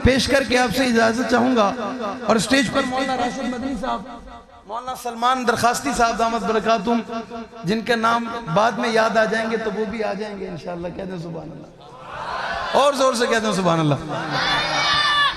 پیش کر کے آپ سے اجازت چاہوں گا اور اسٹیج پر مولانا راشد مدنی صاحب، مولانا سلمان درخواستی صاحب دامت برکاتہم، جن کے نام بعد میں یاد آ جائیں گے تو وہ بھی آ جائیں گے انشاءاللہ. کہتے ہیں سبحان اللہ، اور زور سے کہتے ہیں سبحان اللہ.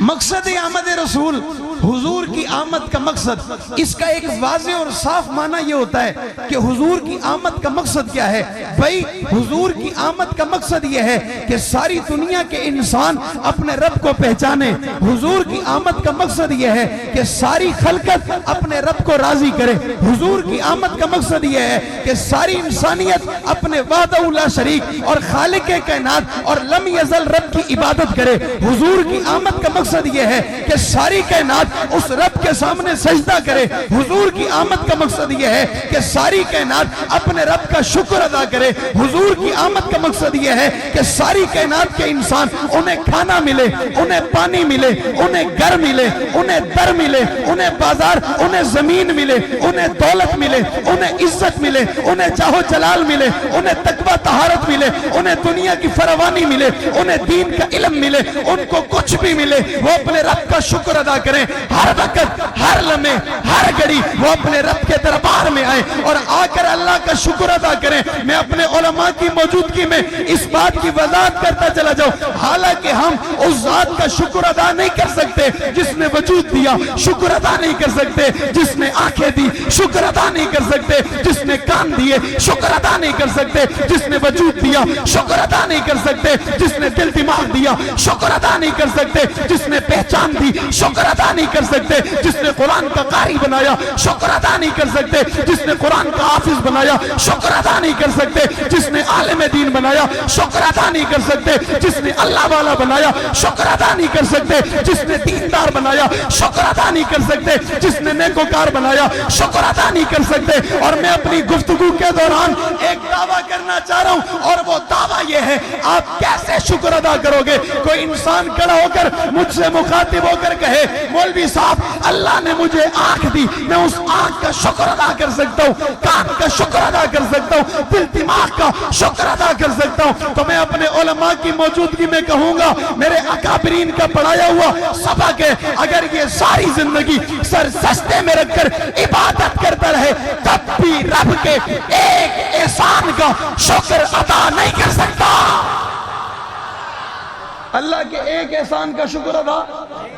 مقصد آمد رسول، حضور کی آمد کا مقصد، اس کا ایک واضح اور صاف معنی یہ ہوتا ہے کہ حضور کی آمد کا مقصد کیا ہے. بھائی حضور کی آمد کا مقصد یہ ہے کہ ساری دنیا کے انسان اپنے رب کو پہچانے. حضور کی آمد کا مقصد یہ ہے کہ ساری خلقت اپنے رب کو راضی کرے. حضور کی آمد کا مقصد یہ ہے کہ ساری انسانیت اپنے وحدہ لا شریک اور خالق کائنات اور لم یزل رب کی عبادت کرے. حضور کی آمد کا مقصد یہ ہے کہ ساری کائنات اس رب کے سامنے سجدہ کرے. حضور کی آمد کا مقصد یہ ہے کہ ساری کائنات اپنے رب کا شکر ادا کرے. حضور کی آمد کا مقصد یہ ہے کہ ساری کائنات کے انسان انہیں کھانا ملے، انہیں پانی ملے، انہیں گھر ملے، انہیں در ملے، انہیں بازار، انہیں زمین ملے، انہیں دولت ملے، انہیں عزت ملے، انہیں چاہو جلال ملے، انہیں تقوی طہارت ملے، انہیں دنیا کی فراوانی ملے، انہیں دین کا علم ملے. ان کو کچھ بھی ملے وہ اپنے رب کا شکر ادا کریں. ہر وقت، ہر لمحے، ہر گھڑی وہ اپنے رب کے دربار میں آئیں اور آ کر اللہ کا شکر ادا کریں. میں اپنے علماء کی موجودگی میں اس بات کی وضاحت کرتا چلا جاؤں، حالانکہ ہم اس ذات کا شکر ادا نہیں کر سکتے جس نے وجود دیا، شکر ادا نہیں کر سکتے جس نے آنکھیں دی، شکر ادا نہیں کر سکتے جس نے کان دیے، شکر ادا نہیں کر سکتے جس نے وجود دیا، شکر ادا نہیں کر سکتے جس نے دل دماغ دیا، شکر ادا نہیں کر سکتے جس نے پہچان دی، شکر ادا نہیں کر سکتے جس نے قرآن کا قاری بنایا، شکر ادا نہیں کر سکتے جس نے قرآن کا حافظ بنایا، شکر ادا نہیں کر سکتے جس نے عالم دین بنایا، شکر ادا نہیں کر سکتے جس نے اللہ والا بنایا، شکر ادا نہیں کر سکتے جس نے دیندار بنایا، شکر ادا نہیں کر سکتے جس نے نیکوکار بنایا، شکر ادا نہیں کر سکتے. اور میں اپنی گفتگو کے دوران ایک دعویٰ کرنا چاہ رہا ہوں اور وہ دعویٰ یہ ہے، آپ کیسے شکر ادا کرو گے؟ کوئی انسان کھڑا ہو کر مجھ سے مخاطب ہو کر کہے مولوی صاحب اللہ نے مجھے آنکھ دی، میں اس آنکھ کا شکر ادا کر سکتا ہوں، کان کا شکر ادا کر سکتا ہوں، دل دماغ کا شکر ادا کر سکتا ہوں، تو میں اپنے علماء کی موجودگی میں کہوں گا میرے اکابرین کا پڑھایا ہوا سبق ہے، اگر یہ ساری زندگی سر سجدے میں رکھ کر عبادت کرتا رہے تب بھی رب کے ایک احسان کا شکر ادا نہیں کر سکتا. اللہ کے ایک احسان کا شکر ادا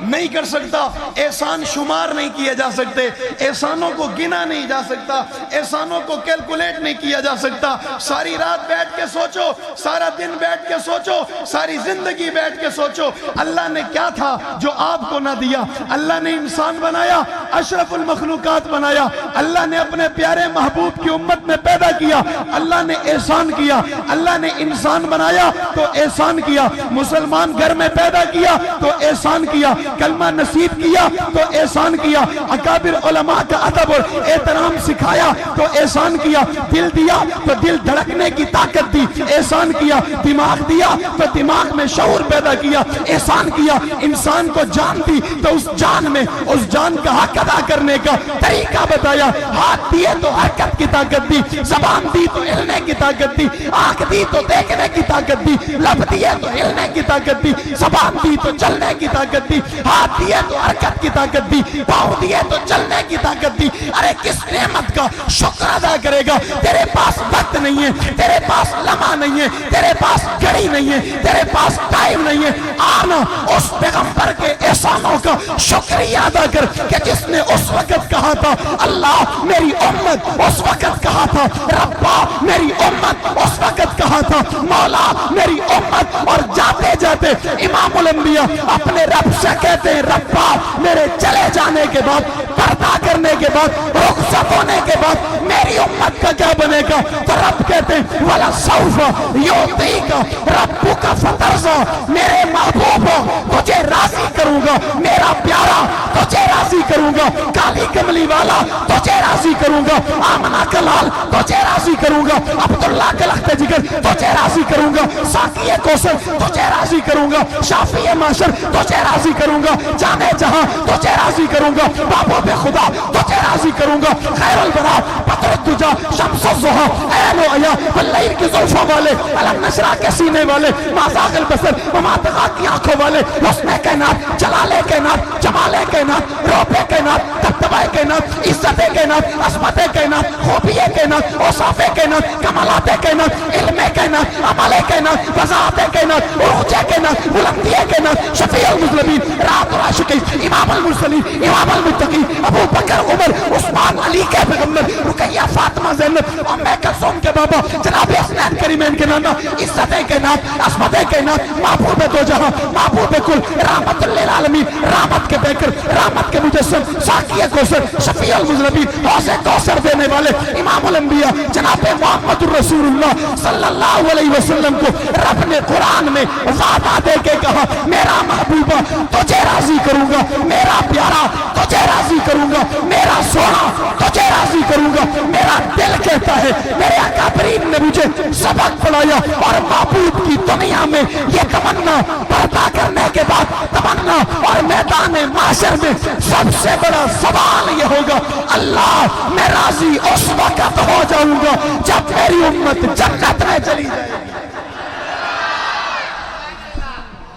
نہیں کر سکتا. احسان شمار نہیں کیا جا سکتے، احسانوں کو گنا نہیں جا سکتا، احسانوں کو کیلکولیٹ نہیں کیا جا سکتا. ساری رات بیٹھ کے سوچو، سارا دن بیٹھ کے سوچو، ساری زندگی بیٹھ کے سوچو اللہ نے کیا تھا جو آپ کو نہ دیا. اللہ نے انسان بنایا، اشرف المخلوقات بنایا، اللہ نے اپنے پیارے محبوب کی امت میں پیدا کیا، اللہ نے احسان کیا. اللہ نے انسان بنایا تو احسان کیا، مسلمان گھر میں پیدا کیا تو احسان کیا، کلمہ نصیب کیا تو احسان کیا، اکابر علماء کا ادب اور احترام سکھایا تو احسان کیا، دل دیا تو دل دھڑکنے کی طاقت دی، احسان کیا، دماغ دیا تو دماغ میں شعور پیدا کیا، احسان کیا، انسان کو جان دی تو اس جان میں اس جان کا حق ادا کرنے کا طریقہ بتایا. ہاتھ دیے تو حرکت کی طاقت دی، زبان دی تو ہلنے کی طاقت دی، آنکھ دی تو دیکھنے کی طاقت دی، لب دیے تو ہلنے کی طاقت دی، زبان دی تو چلنے کی طاقت دی، ہاتھ دیے تو حرکت کی طاقت دی، پاؤں دیے تو چلنے کی طاقت دی. ارے کس نعمت کا شکر ادا کرے گا؟ تیرے پاس وقت نہیں ہے، تیرے پاس لمحہ نہیں ہے، تیرے پاس گھڑی نہیں ہے، تیرے پاس ٹائم نہیں ہے. آنا اس پیغمبر کے احسانوں کا شکریہ ادا کر کہ جس نے اس وقت کہا تھا اللہ میری امت، اس وقت کہا تھا ربا میری امت، اس وقت کہا تھا مولا میری امت. اور جاتے جاتے امام الانبیاء اپنے رب سے کہتے ہیں ربا میرے چلے جانے کے بعد، پردہ کرنے کے بعد، رخصت ہونے کے بعد میری امت کا کیا بنے گا؟ تو رب کہتے ہیں وَلَسَوْفَ يُعْطِيكَ رَبُّكَ فَتَرْضَىٰ، میرے محبوب تجھے راضی کروں گا، میرا پیارا تجھے راضی کروں گا، کالی کملی والا تجھے راضی کروں گا، آمنہ کا لال تجھے راضی کروں گا، عبداللہ کا لخت جگر تجھے راضی کروں گا، ساقی کوثر تجھے راضی کروں گا، شافی معاشر تجھے راضی کروں گا، جانے جہاں تجھے راضی کروں گا، محبوب خدا تجھے راضی کروں گا، خیر البراء بدر الدجا شمس الضحیٰ عین و عیا واللیل کی زلفوں والے، علم نشرہ کے سینے والے، ما زاغ البصر وما طغیٰ کی آنکھوں والے، حسن کائنات، جلال کائنات، جمال کائنات، روپ کائنات، دبدبہ کائنات، عزت کائنات، عظمت کائنات، خوبی کائنات، اوصاف کائنات، کمالات کائنات، علم کائنات، عمل کائنات، وضاحت کائنات، عروج کائنات، بلندی کائنات، شفیع المذنبین، رات العاشقین، امام المرسلین، امام المتقین، ابو بکر عمر عثمان علی کے پیغمبر، رقیہ فاطمہ زینب، ام کلثوم کے بابا جناب حسنین کریمین کے نانا، عزت کائنات، عظمت کائنات، محبوب دو جہاں، محبوب کل، رحمت للعالمین، رحمت کے بیکر، رحمت کے مجسم، ساقی کوثر، شفیع المذنبین، حوض کوثر دینے والے، امام الانبیاء جناب محمد الرسول اللہ صلی اللہ علیہ وسلم کو رب نے قرآن میں وعدہ دے کے کہا میرا محبوبہ تجھے راضی کروں گا، میرا پیارا تجھے راضی کروں گا، میرا سونا تجھے راضی کروں گا، میرا دل کہتا ہے، میرے اکابرین نے مجھے سبق پڑھایا اور معبود کی دنیا میں یہ تمنا پردہ کرنے کے بعد تمنا اور میدان معاشر میں سب سے بڑا سوال یہ ہوگا اللہ میں راضی اس وقت ہو جاؤں گا جب میری امت جنت میں چلی جائے گی،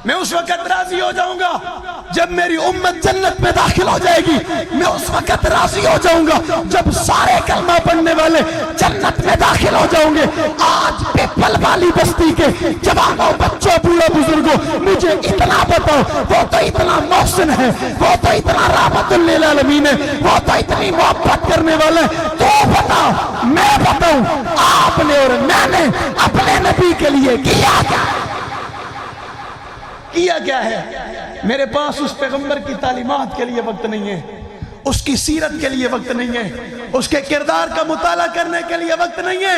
میں اس وقت راضی ہو جاؤں گا جب میری امت جنت میں داخل ہو جائے گی، میں اس وقت راضی ہو جاؤں گا جب سارے کلمہ پڑھنے والے جنت میں داخل ہو جاؤں گے۔ آج پیپل والی بستی کے جوانوں، بچوں، بوڑھوں، بزرگوں مجھے اتنا بتاؤ، وہ تو اتنا محسن ہے، وہ تو اتنا رحمت للعالمین ہے، وہ تو اتنی محبت کرنے والا ہے، تو بتا میں بتاؤں آپ نے اور میں نے اپنے نبی کے لیے کیا کیا ہے؟ کیا کیا ہے؟ میرے پاس اس پیغمبر کی تعلیمات کے لیے وقت نہیں ہے، اس کی سیرت کے لیے وقت نہیں ہے، اس کے کردار کا مطالعہ کرنے کے لیے وقت نہیں ہے،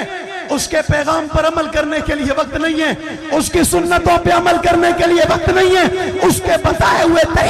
اس کے پیغام پر عمل کرنے کے لیے وقت نہیں ہے، اس کی سنتوں پہ عمل کرنے کے لیے وقت نہیں ہے، اس کے بتائے ہوئے طریقے